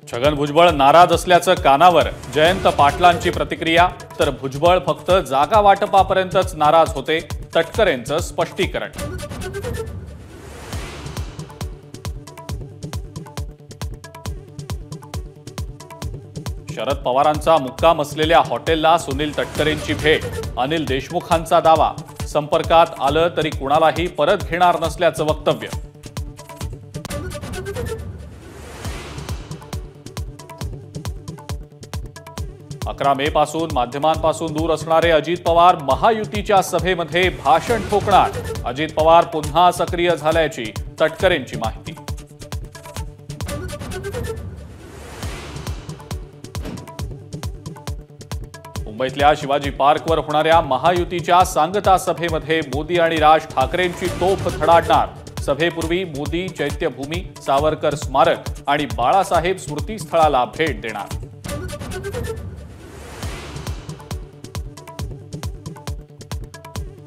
छगन भुजबळ नाराज असल्याचं कानावर जयंत पाटलांची प्रतिक्रिया, तर भुजबळ फक्त जागा वाटपापर्यंतच नाराज होते, तटकरेंचं स्पष्टीकरण. शरद पवारांचा मुक्काम असलेल्या हॉटेलला सुनील तटकरेंची भेट, अनिल देशमुखांचा दावा, संपर्कात आलं तरी कुणालाही परत घेणार नसल्याचं वक्तव्य. अकरा मे पासून माध्यमांपासून दूर असणारे अजित पवार महायुतीच्या सभेमध्ये भाषण ठोकणार, अजित पवार पुन्हा सक्रिय झाल्याची तटकरेंची माहिती. मुंबईतल्या शिवाजी पार्कवर होणाऱ्या महायुतीच्या सांगता सभेमध्ये मोदी आणि राज ठाकरेंची तोफ थडाडणार. सभेपूर्वी मोदी चैत्यभूमी, सावरकर स्मारक आणि बाळासाहेब स्मृतीस्थळाला भेट देणार.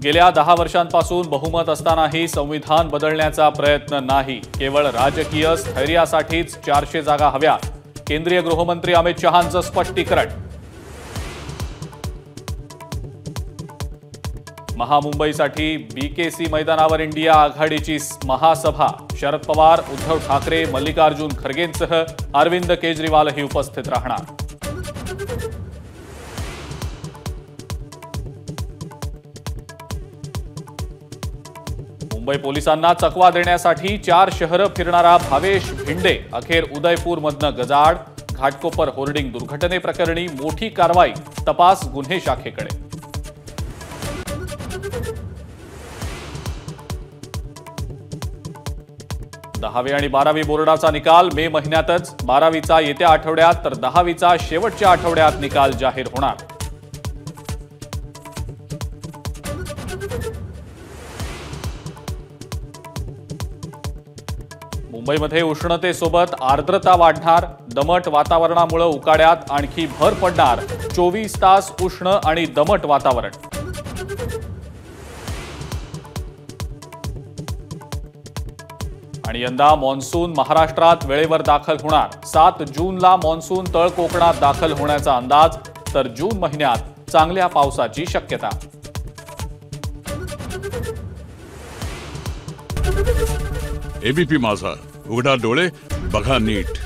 गेल्या 10 वर्षांपासून बहुमत असतानाही संविधान बदलण्याचा प्रयत्न नाही, केवळ राजकीय स्थैर्यासाठीच 400 जागा हव्यात, केंद्रीय गृहमंत्री अमित शहांचं स्पष्टीकरण. महामुंबईसाठी बीकेसी मैदानावर इंडिया आघाडीची महासभा, शरद पवार, उद्धव ठाकरे, मल्लिकार्जुन खरगेंसह अरविंद केजरीवालही उपस्थित राहणार. मुंबई पोलिसांना चकवा देण्यासाठी 4 शहरं फिरणारा भावेश भिंडे अखेर उदयपूरमधनं गजाआड. घाटकोपर होर्डिंग दुर्घटनेप्रकरणी मोठी कारवाई, तपास गुन्हे शाखेकडे. दहावी आणि 12वी बोर्डाचा निकाल मे महिन्यातच, 12वीचा येत्या आठवड्यात तर 10वीचा शेवटच्या आठवड्यात निकाल जाहीर होणार. मुंबईमध्ये उष्णतेसोबत आर्द्रता वाढणार, दमट वातावरणामुळे उकाड्यात आणखी भर पडणार. 24 तास उष्ण आणि दमट वातावरण. आणि यंदा मॉन्सून महाराष्ट्रात वेळेवर दाखल होणार. 7 जूनला मॉन्सून तळ कोकणात दाखल होण्याचा अंदाज, तर जून महिन्यात चांगल्या पावसाची शक्यता. एबीपी माझा, उघडा डोळे बघा नीट.